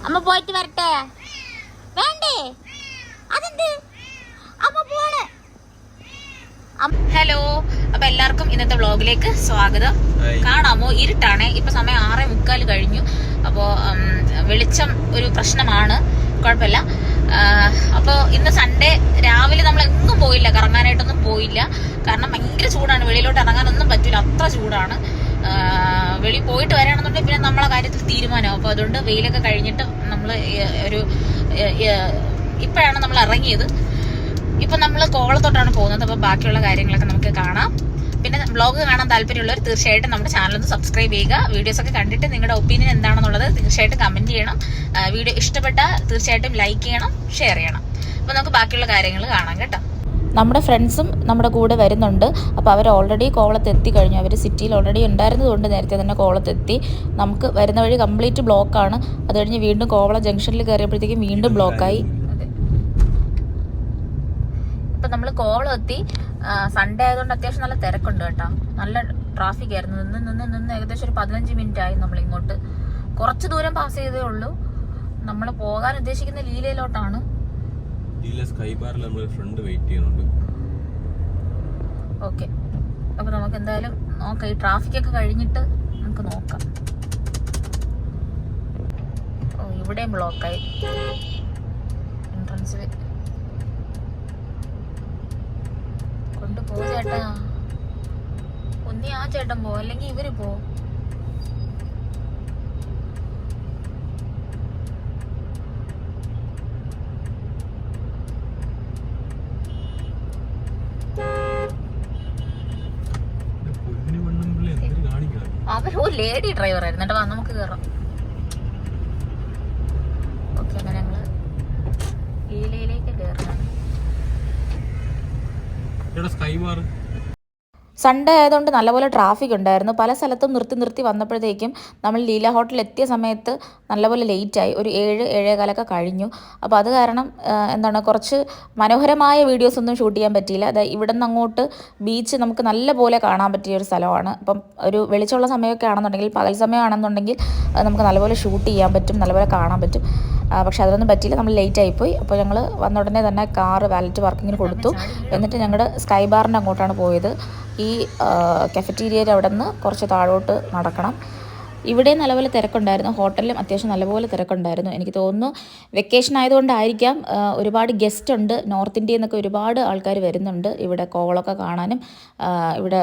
അമ്മ പോയിട്ട് വരട്ടെ? വേണ്ടേ? അതെന്ത്? അമ്മ പോണേ. ഹലോ, അപ്പൊ എല്ലാവർക്കും ഇന്നത്തെ വ്ളോഗിലേക്ക് സ്വാഗതം. കാണാമോ? ഇരുട്ടാണ്. ഇപ്പൊ സമയം 6:45 കഴിഞ്ഞു. അപ്പോ വെളിച്ചം ഒരു പ്രശ്നമാണ്, കുഴപ്പമില്ല. അപ്പോൾ ഇന്ന് സൺഡേ രാവിലെ നമ്മൾ എങ്ങും പോയില്ല, കറങ്ങാനായിട്ടൊന്നും പോയില്ല. കാരണം ഭയങ്കര ചൂടാണ്, വെളിയിലോട്ട് ഇറങ്ങാനൊന്നും പറ്റില്ല, അത്ര ചൂടാണ്. വെളി പോയിട്ട് വരാണെന്നുണ്ടെങ്കിൽ പിന്നെ നമ്മളെ കാര്യത്തിൽ തീരുമാനമാവും. അപ്പോൾ അതുകൊണ്ട് വെയിലൊക്കെ കഴിഞ്ഞിട്ട് നമ്മൾ ഇപ്പോഴാണ് നമ്മൾ ഇറങ്ങിയത്. ഇപ്പൊ നമ്മൾ കോവളത്തോട്ടാണ് പോകുന്നത്. അപ്പോൾ ബാക്കിയുള്ള കാര്യങ്ങളൊക്കെ നമുക്ക് കാണാം. പിന്നെ വ്ളോഗ് കാണാൻ താല്പര്യമുള്ളവർ തീർച്ചയായിട്ടും നമ്മുടെ ചാനൽ ഒന്ന് സബ്സ്ക്രൈബ് ചെയ്യുക. വീഡിയോസ് ഒക്കെ കണ്ടിട്ട് നിങ്ങളുടെ ഒപ്പീനിയൻ എന്താണെന്നുള്ളത് തീർച്ചയായിട്ടും കമന്റ് ചെയ്യണം. വീഡിയോ ഇഷ്ടപ്പെട്ടാൽ തീർച്ചയായിട്ടും ലൈക്ക് ചെയ്യണം, ഷെയർ ചെയ്യണം. അപ്പോൾ നമുക്ക് ബാക്കിയുള്ള കാര്യങ്ങൾ കാണാം കേട്ടോ. നമ്മുടെ ഫ്രണ്ട്സും നമ്മുടെ കൂടെ വരുന്നുണ്ട്. അപ്പോൾ അവർ ഓൾറെഡി കോവളത്തെത്തി കഴിഞ്ഞു. അവർ സിറ്റിയിൽ ഓൾറെഡി ഉണ്ടായിരുന്നതുകൊണ്ട് നേരത്തെ തന്നെ കോവളത്തെത്തി. നമുക്ക് വരുന്ന വഴി കംപ്ലീറ്റ് ബ്ലോക്കാണ്. അത് കഴിഞ്ഞ് വീണ്ടും കോവളം ജംഗ്ഷനിൽ കയറിയപ്പോഴത്തേക്കും വീണ്ടും ബ്ലോക്കായി. ഇപ്പം നമ്മൾ കോവളം എത്തി. സൺഡേ ആയതുകൊണ്ട് അത്യാവശ്യം നല്ല തിരക്കുണ്ട് കേട്ടോ. നല്ല ട്രാഫിക് ആയിരുന്നു. നിന്ന് ഏകദേശം ഒരു 15 മിനിറ്റ് ആയി നമ്മൾ ഇങ്ങോട്ട്. കുറച്ച് ദൂരം പാസ് ചെയ്തേ ഉള്ളൂ. നമ്മൾ പോകാൻ ഉദ്ദേശിക്കുന്ന ലീലയിലോട്ടാണ്. ഓക്കെ, അപ്പൊ നമുക്ക് എന്തായാലും നോക്കാം. ഈ ട്രാഫിക് ഒക്കെ കഴിഞ്ഞിട്ട് നമുക്ക് നോക്കാം. ഓ, ഇവിടെയും ബ്ലോക്കായി എൻട്രൻസിൽ. കൊണ്ടുപോ ചേട്ടാ. ഒന്നി ആ ചേട്ടൻ പോ, അല്ലെങ്കിൽ ഇവര് പോ. അവരോ ലേഡി ഡ്രൈവർ ആയിരുന്നു കേട്ടോ. നമുക്ക് കയറാം. ഓക്കെ, അങ്ങനെ ഞങ്ങള് ലീലയിലേക്ക് കയറണം. സൺഡേ ആയതുകൊണ്ട് നല്ലപോലെ ട്രാഫിക് ഉണ്ടായിരുന്നു. പല സ്ഥലത്തും നിർത്തി വന്നപ്പോഴത്തേക്കും നമ്മൾ ലീല ഹോട്ടലിൽ എത്തിയ സമയത്ത് നല്ലപോലെ ലേറ്റായി. ഒരു 7-7:15 കഴിഞ്ഞു. അപ്പോൾ അത് കാരണം എന്താണ്, കുറച്ച് മനോഹരമായ വീഡിയോസ് ഒന്നും ഷൂട്ട് ചെയ്യാൻ പറ്റിയില്ല. അതായത് ഇവിടെ നിന്ന് അങ്ങോട്ട് ബീച്ച് നമുക്ക് നല്ലപോലെ കാണാൻ പറ്റിയ ഒരു സ്ഥലമാണ്. അപ്പം ഒരു വെളിച്ചമുള്ള സമയമൊക്കെ ആണെന്നുണ്ടെങ്കിൽ, പകൽ സമയമാണെന്നുണ്ടെങ്കിൽ നമുക്ക് നല്ലപോലെ ഷൂട്ട് ചെയ്യാൻ പറ്റും, നല്ലപോലെ കാണാൻ പറ്റും. പക്ഷെ അതൊന്നും പറ്റിയില്ല, നമ്മൾ ലേറ്റ് ആയിപ്പോയി. അപ്പോൾ ഞങ്ങൾ വന്ന ഉടനെ തന്നെ കാറ് വാലറ്റ് പാർക്കിങ്ങിന് കൊടുത്തു. എന്നിട്ട് ഞങ്ങളുടെ സ്കൈ ബാറിൻ്റെ അങ്ങോട്ടാണ് പോയത്. ഈ കഫറ്റീരിയയിൽ അവിടെ നിന്ന് കുറച്ച് താഴോട്ട് നടക്കണം. ഇവിടെ നല്ലപോലെ തിരക്കുണ്ടായിരുന്നു. ഹോട്ടലിലും അത്യാവശ്യം നല്ലപോലെ തിരക്കുണ്ടായിരുന്നു. എനിക്ക് തോന്നുന്നു വെക്കേഷൻ ആയതുകൊണ്ടായിരിക്കാം. ഒരുപാട് ഗസ്റ്റ് ഉണ്ട്. നോർത്ത് ഇന്ത്യയിൽ നിന്നൊക്കെ ഒരുപാട് ആൾക്കാർ വരുന്നുണ്ട് ഇവിടെ കോവളമൊക്കെ കാണാനും. ഇവിടെ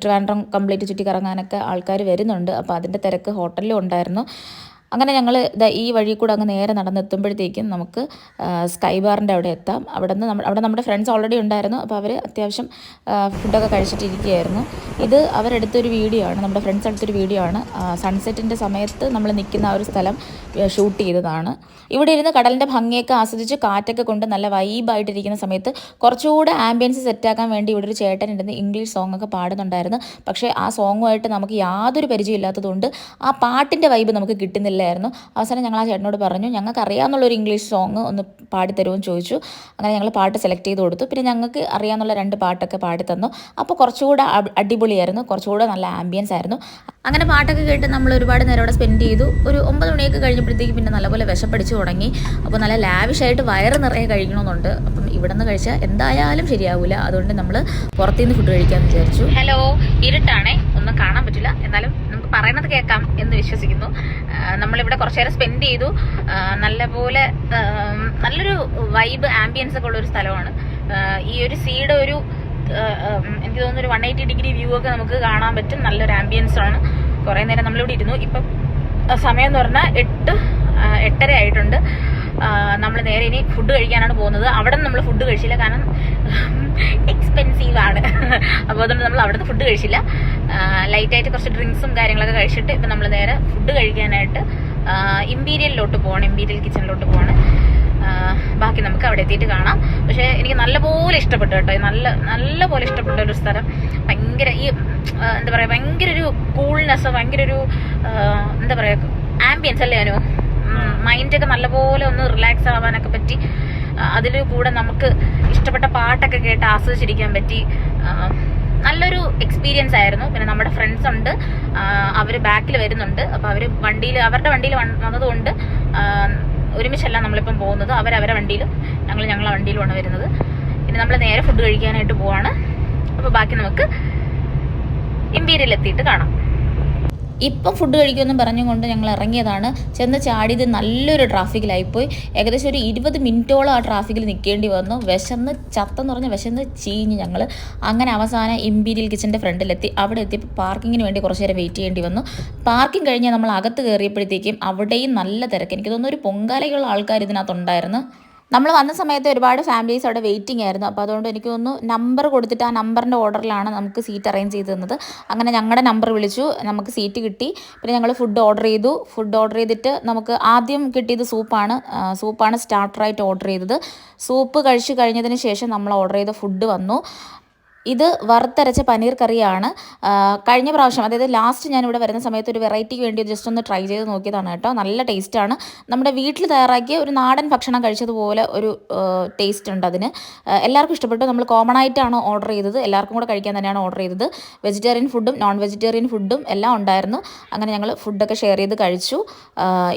ട്രിവാൻഡ്രം കംപ്ലീറ്റ് ചുറ്റിക്കറങ്ങാനൊക്കെ ആൾക്കാർ വരുന്നുണ്ട്. അപ്പോൾ അതിൻ്റെ തിരക്ക് ഹോട്ടലിലും ഉണ്ടായിരുന്നു. അങ്ങനെ ഞങ്ങൾ ഈ വഴി കൂടെ അങ്ങ് നേരെ നടന്നെത്തുമ്പോഴത്തേക്കും നമുക്ക് സ്കൈ ബാറിൻ്റെ അവിടെ എത്താം. അവിടെ നമ്മുടെ ഫ്രണ്ട്സ് ഓൾറെഡി ഉണ്ടായിരുന്നു. അപ്പോൾ അവർ അത്യാവശ്യം ഫുഡൊക്കെ കഴിച്ചിട്ടിരിക്കുകയായിരുന്നു. ഇത് അവരെടുത്തൊരു വീഡിയോ ആണ്, നമ്മുടെ ഫ്രണ്ട്സ് എടുത്തൊരു വീഡിയോ ആണ്. സൺസെറ്റിൻ്റെ സമയത്ത് നമ്മൾ നിൽക്കുന്ന ആ ഒരു സ്ഥലം ഷൂട്ട് ചെയ്തതാണ്. ഇവിടെ ഇരുന്ന് കടലിൻ്റെ ഭംഗിയൊക്കെ ആസ്വദിച്ച് കാറ്റൊക്കെ കൊണ്ട് നല്ല വൈബായിട്ടിരിക്കുന്ന സമയത്ത് കുറച്ചുകൂടെ ആംബിയൻസ് സെറ്റാക്കാൻ വേണ്ടി ഇവിടെ ഒരു ചേട്ടൻ ഇരുന്ന് ഇംഗ്ലീഷ് സോങ് ഒക്കെ പാടുന്നുണ്ടായിരുന്നു. പക്ഷേ ആ സോങ്ങുമായിട്ട് നമുക്ക് യാതൊരു പരിചയമില്ലാത്തതുകൊണ്ട് ആ പാട്ടിൻ്റെ വൈബ് നമുക്ക് കിട്ടുന്നില്ലായിരുന്നു. അവസാനം ഞങ്ങൾ ആ ചേട്ടനോട് പറഞ്ഞു, ഞങ്ങൾക്ക് അറിയാമെന്നുള്ളൊരു ഇംഗ്ലീഷ് സോങ് ഒന്ന് പാടിത്തരുമെന്ന് ചോദിച്ചു. അങ്ങനെ ഞങ്ങൾ പാട്ട് സെലക്ട് ചെയ്ത് കൊടുത്തു. പിന്നെ ഞങ്ങൾക്ക് അറിയാമെന്നുള്ള 2 പാട്ടൊക്കെ പാടിത്തന്നു. അപ്പോൾ കുറച്ചുകൂടെ അടിപൊളിയായിരുന്നു, കുറച്ചുകൂടെ നല്ല ആംബിയൻസ് ആയിരുന്നു. അങ്ങനെ പാട്ടൊക്കെ കേട്ട് നമ്മൾ ഒരുപാട് നേരം അവിടെ സ്പെൻഡ് ചെയ്തു. ഒരു 9 മണിയൊക്കെ കഴിഞ്ഞപ്പോഴത്തേക്ക് പിന്നെ നല്ലപോലെ വിശപ്പടിച്ചു തുടങ്ങി. അപ്പോൾ നല്ല ലാവിഷായിട്ട് വയറ് നിറയെ കഴിക്കണമെന്നുണ്ട്. അപ്പം ഇവിടെ നിന്ന് കഴിച്ചാൽ എന്തായാലും ശരിയാവില്ല. അതുകൊണ്ട് നമ്മൾ പുറത്തുനിന്ന് ഫുഡ് കഴിക്കാമെന്ന് വിചാരിച്ചു. ഹലോ, ഇരുട്ടാണേ, ഒന്നും കാണാൻ പറ്റില്ല. എന്നാലും നമുക്ക് പറയുന്നത് കേൾക്കാം എന്ന് വിശ്വസിക്കുന്നു. നമ്മളിവിടെ കുറച്ച് നേരം സ്പെൻഡ് ചെയ്തു. നല്ലപോലെ നല്ലൊരു വൈബ് ആംബിയൻസ് ഒക്കെ ഉള്ളൊരു സ്ഥലമാണ്. ഈ ഒരു സീയുടെ ഒരു എനിക്ക് തോന്നുന്നു ഒരു 180 ഡിഗ്രി വ്യൂ ഒക്കെ നമുക്ക് കാണാൻ പറ്റും. നല്ലൊരു ആംബിയൻസ് ആണ്. കുറേ നേരം നമ്മളിവിടെ ഇരുന്നു. ഇപ്പം സമയം എന്ന് പറഞ്ഞാൽ 8:30 ആയിട്ടുണ്ട്. നമ്മൾ നേരെ ഇനി ഫുഡ് കഴിക്കാനാണ് പോകുന്നത്. അവിടെ നിന്ന് നമ്മൾ ഫുഡ് കഴിച്ചില്ല, കാരണം എക്സ്പെൻസീവ് ആണ്. അപ്പോൾ അതുകൊണ്ട് നമ്മൾ അവിടെ നിന്ന് ഫുഡ് കഴിച്ചില്ല. ലൈറ്റായിട്ട് കുറച്ച് ഡ്രിങ്ക്സും കാര്യങ്ങളൊക്കെ കഴിച്ചിട്ട് ഇപ്പം നമ്മൾ നേരെ ഫുഡ് കഴിക്കാനായിട്ട് ഇമ്പീരിയലിലോട്ട് പോകണം, ഇമ്പീരിയൽ കിച്ചണിലോട്ട് പോകണം. ബാക്കി നമുക്ക് അവിടെ എത്തിയിട്ട് കാണാം. പക്ഷേ എനിക്ക് നല്ലപോലെ ഇഷ്ടപ്പെട്ടു കേട്ടോ. നല്ലപോലെ ഇഷ്ടപ്പെട്ട ഒരു സ്ഥലം. ഭയങ്കര ഈ എന്താ പറയുക, ഭയങ്കര ഒരു കൂൾനെസ്, ഭയങ്കര ഒരു എന്താ പറയുക ആംബിയൻസ് അല്ലേ അനു. മൈൻഡൊക്കെ നല്ലപോലെ ഒന്ന് റിലാക്സ് ആവാനൊക്കെ പറ്റി. അതിൽ കൂടെ നമുക്ക് ഇഷ്ടപ്പെട്ട പാട്ടൊക്കെ കേട്ട് ആസ്വദിച്ചിരിക്കാൻ പറ്റി. നല്ലൊരു എക്സ്പീരിയൻസ് ആയിരുന്നു. പിന്നെ നമ്മുടെ ഫ്രണ്ട്സ് ഉണ്ട്, അവർ ബാക്കിൽ വരുന്നുണ്ട്. അപ്പോൾ അവർ അവരുടെ വണ്ടിയിൽ വന്നതുകൊണ്ട് ഒരുമിച്ചല്ല നമ്മളിപ്പം പോകുന്നത്. അവരവരുടെ വണ്ടിയിലും ഞങ്ങളെ വണ്ടിയിലുമാണ് വരുന്നത്. ഇനി നമ്മൾ നേരെ ഫുഡ് കഴിക്കാനായിട്ട് പോവാണ്. അപ്പോൾ ബാക്കി നമുക്ക് ഇമ്പീരിയൽ എത്തിയിട്ട് കാണാം. ഇപ്പം ഫുഡ് കഴിക്കുമെന്ന് പറഞ്ഞുകൊണ്ട് ഞങ്ങൾ ഇറങ്ങിയതാണ്. ചെന്ന് ചാടിയത് നല്ലൊരു ട്രാഫിക്കിലായിപ്പോയി. ഏകദേശം ഒരു 20 മിനിറ്റോളം ആ ട്രാഫിക്കിൽ നിൽക്കേണ്ടി വന്നു. ചത്തെന്ന് പറഞ്ഞാൽ വിശന്ന് ചീഞ്ഞ് ഞങ്ങൾ അങ്ങനെ അവസാനം ഇമ്പീരിയൽ കിച്ചൻ്റെ ഫ്രണ്ടിലെത്തി. അവിടെ എത്തിയപ്പോൾ പാർക്കിങ്ങിന് വേണ്ടി കുറച്ച് നേരം വെയിറ്റ് ചെയ്യേണ്ടി വന്നു. പാർക്കിംഗ് കഴിഞ്ഞ് നമ്മൾ അകത്ത് കയറിയപ്പോഴത്തേക്കും അവിടെയും നല്ല തിരക്ക്. എനിക്ക് തോന്നുന്നു ഒരു പൊങ്കാലയ്ക്കുള്ള ആൾക്കാർ ഇതിനകത്തുണ്ടായിരുന്നു. നമ്മൾ വന്ന സമയത്ത് ഒരുപാട് ഫാമിലീസ് അവിടെ വെയിറ്റിംഗ് ആയിരുന്നു. അപ്പോൾ അതുകൊണ്ട് എനിക്ക് തോന്നുന്നു നമ്പർ കൊടുത്തിട്ട് ആ നമ്പറിൻ്റെ ഓർഡറിലാണ് നമുക്ക് സീറ്റ് അറേഞ്ച് ചെയ്ത് തന്നത്. അങ്ങനെ ഞങ്ങളുടെ നമ്പർ വിളിച്ചു, നമുക്ക് സീറ്റ് കിട്ടി. പിന്നെ ഞങ്ങൾ ഫുഡ് ഓർഡർ ചെയ്തു. ഫുഡ് ഓർഡർ ചെയ്തിട്ട് നമുക്ക് ആദ്യം കിട്ടിയത് സൂപ്പാണ് സ്റ്റാർട്ടറായിട്ട് ഓർഡർ ചെയ്തത്. സൂപ്പ് കഴിച്ച് കഴിഞ്ഞതിന് ശേഷം നമ്മൾ ഓർഡർ ചെയ്ത ഫുഡ് വന്നു. ഇത് വറുത്തരച്ച പനീർ കറിയാണ്. കഴിഞ്ഞ പ്രാവശ്യം, അതായത് ലാസ്റ്റ് ഞാനിവിടെ വരുന്ന സമയത്ത് ഒരു വെറൈറ്റിക്ക് വേണ്ടി ജസ്റ്റ് ഒന്ന് ട്രൈ ചെയ്ത് നോക്കിയതാണ് കേട്ടോ. നല്ല ടേസ്റ്റാണ്. നമ്മുടെ വീട്ടിൽ തയ്യാറാക്കിയ ഒരു നാടൻ ഭക്ഷണം കഴിച്ചതുപോലെ ഒരു ടേസ്റ്റ് ഉണ്ട് അതിന്. എല്ലാവർക്കും ഇഷ്ടപ്പെട്ടു. നമ്മൾ കോമൺ ആയിട്ടാണ് ഓർഡർ ചെയ്തത്, എല്ലാവർക്കും കൂടെ കഴിക്കാൻ തന്നെയാണ് ഓർഡർ ചെയ്തത്. വെജിറ്റേറിയൻ ഫുഡും നോൺ വെജിറ്റേറിയൻ ഫുഡും എല്ലാം ഉണ്ടായിരുന്നു. അങ്ങനെ ഞങ്ങൾ ഫുഡൊക്കെ ഷെയർ ചെയ്ത് കഴിച്ചു.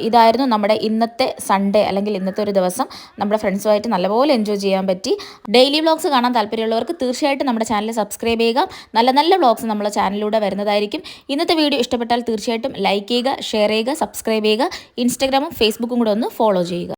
ഇതായിരുന്നു നമ്മുടെ ഇന്നത്തെ സൺഡേ, അല്ലെങ്കിൽ ഇന്നത്തെ ഒരു ദിവസം നമ്മുടെ ഫ്രണ്ട്സുമായിട്ട് നല്ലപോലെ എൻജോയ് ചെയ്യാൻ പറ്റി. ഡെയിലി വ്ളോഗ്സ് കാണാൻ താല്പര്യമുള്ളവർക്ക് തീർച്ചയായിട്ടും നമ്മുടെ ചാനൽ സബ്സ്ക്രൈബ് ചെയ്യുക. നല്ല വ്ളോഗ്സ് നമ്മുടെ ചാനലിലൂടെ വരുന്നതായിരിക്കും. ഇന്നത്തെ വീഡിയോ ഇഷ്ടപ്പെട്ടാൽ തീർച്ചയായിട്ടും ലൈക്ക് ചെയ്യുക, ഷെയർ ചെയ്യുക, സബ്സ്ക്രൈബ് ചെയ്യുക. ഇൻസ്റ്റാഗ്രാമും ഫേസ്ബുക്കും കൂടെ ഒന്ന് ഫോളോ ചെയ്യുക.